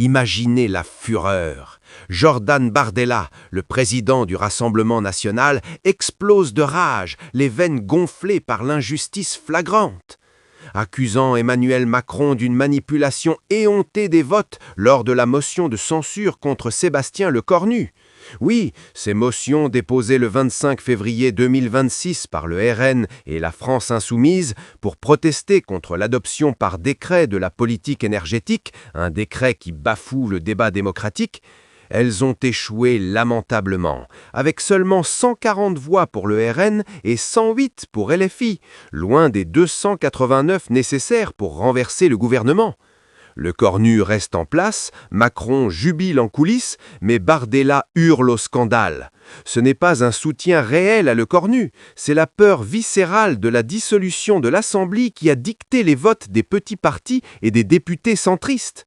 Imaginez la fureur. Jordan Bardella, le président du Rassemblement national, explose de rage, les veines gonflées par l'injustice flagrante. Accusant Emmanuel Macron d'une manipulation éhontée des votes lors de la motion de censure contre Sébastien Lecornu. Oui, ces motions déposées le 25 février 2026 par le RN et la France insoumise pour protester contre l'adoption par décret de la politique énergétique, un décret qui bafoue le débat démocratique, elles ont échoué lamentablement, avec seulement 140 voix pour le RN et 108 pour LFI, loin des 289 nécessaires pour renverser le gouvernement. Lecornu reste en place, Macron jubile en coulisses, mais Bardella hurle au scandale. Ce n'est pas un soutien réel à Lecornu, c'est la peur viscérale de la dissolution de l'Assemblée qui a dicté les votes des petits partis et des députés centristes.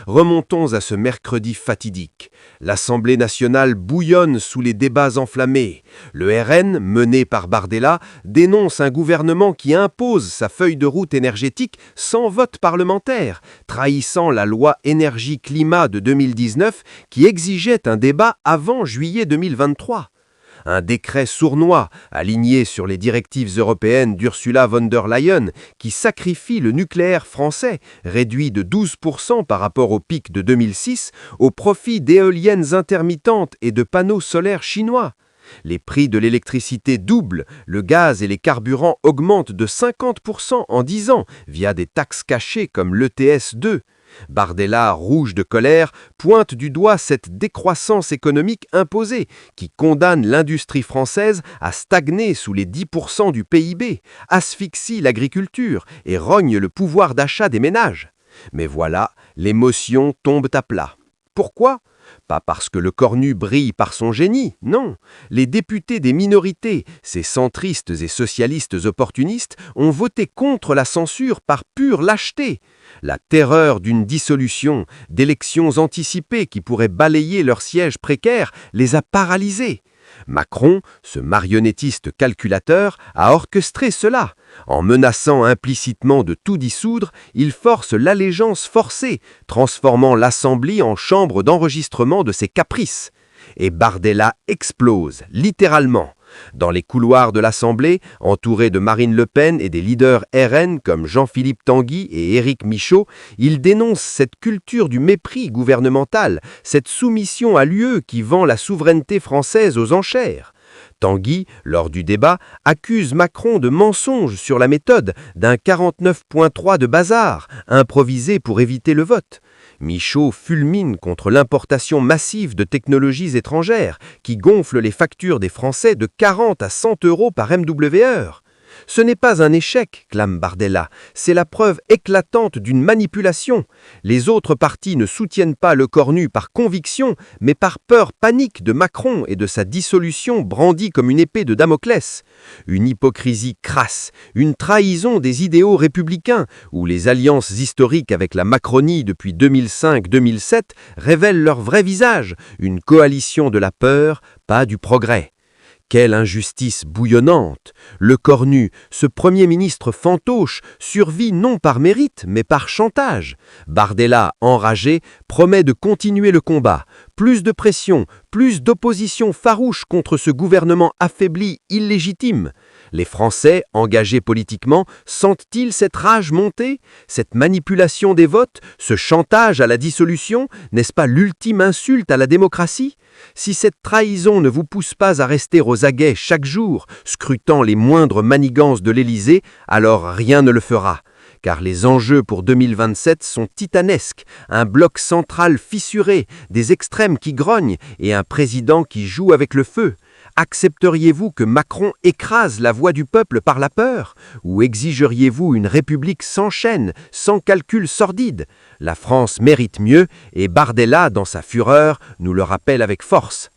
Remontons à ce mercredi fatidique. L'Assemblée nationale bouillonne sous les débats enflammés. Le RN, mené par Bardella, dénonce un gouvernement qui impose sa feuille de route énergétique sans vote parlementaire, trahissant la loi énergie-climat de 2019 qui exigeait un débat avant juillet 2023. Un décret sournois, aligné sur les directives européennes d'Ursula von der Leyen, qui sacrifie le nucléaire français, réduit de 12% par rapport au pic de 2006, au profit d'éoliennes intermittentes et de panneaux solaires chinois. Les prix de l'électricité doublent, le gaz et les carburants augmentent de 50% en 10 ans, via des taxes cachées comme l'ETS2. Bardella, rouge de colère, pointe du doigt cette décroissance économique imposée qui condamne l'industrie française à stagner sous les 10% du PIB, asphyxie l'agriculture et rogne le pouvoir d'achat des ménages. Mais voilà, les motions tombent à plat. Pourquoi ? Pas parce que Lecornu brille par son génie, non. Les députés des minorités, ces centristes et socialistes opportunistes, ont voté contre la censure par pure lâcheté. La terreur d'une dissolution, d'élections anticipées qui pourraient balayer leur siège précaire, les a paralysés. Macron, ce marionnettiste calculateur, a orchestré cela. En menaçant implicitement de tout dissoudre, il force l'allégeance forcée, transformant l'Assemblée en chambre d'enregistrement de ses caprices. Et Bardella explose, littéralement. Dans les couloirs de l'Assemblée, entouré de Marine Le Pen et des leaders RN comme Jean-Philippe Tanguy et Éric Michaud, il dénonce cette culture du mépris gouvernemental, cette soumission à l'UE qui vend la souveraineté française aux enchères. Tanguy, lors du débat, accuse Macron de mensonge sur la méthode, d'un 49.3 de bazar, improvisé pour éviter le vote. Michaud fulmine contre l'importation massive de technologies étrangères qui gonflent les factures des Français de 40 à 100 euros par MWh. Ce n'est pas un échec, clame Bardella, c'est la preuve éclatante d'une manipulation. Les autres partis ne soutiennent pas Lecornu par conviction, mais par peur panique de Macron et de sa dissolution brandie comme une épée de Damoclès. Une hypocrisie crasse, une trahison des idéaux républicains, où les alliances historiques avec la Macronie depuis 2005-2007 révèlent leur vrai visage, une coalition de la peur, pas du progrès. Quelle injustice bouillonnante! Lecornu, ce Premier ministre fantoche, survit non par mérite, mais par chantage. Bardella, enragé, promet de continuer le combat. Plus de pression, plus d'opposition farouche contre ce gouvernement affaibli, illégitime. Les Français, engagés politiquement, sentent-ils cette rage monter? Cette manipulation des votes? Ce chantage à la dissolution? N'est-ce pas l'ultime insulte à la démocratie? Si cette trahison ne vous pousse pas à rester aux aguets chaque jour, scrutant les moindres manigances de l'Élysée, alors rien ne le fera. Car les enjeux pour 2027 sont titanesques, un bloc central fissuré, des extrêmes qui grognent et un président qui joue avec le feu. Accepteriez-vous que Macron écrase la voix du peuple par la peur? Ou exigeriez-vous une république sans chaîne, sans calcul sordide? La France mérite mieux et Bardella, dans sa fureur, nous le rappelle avec force.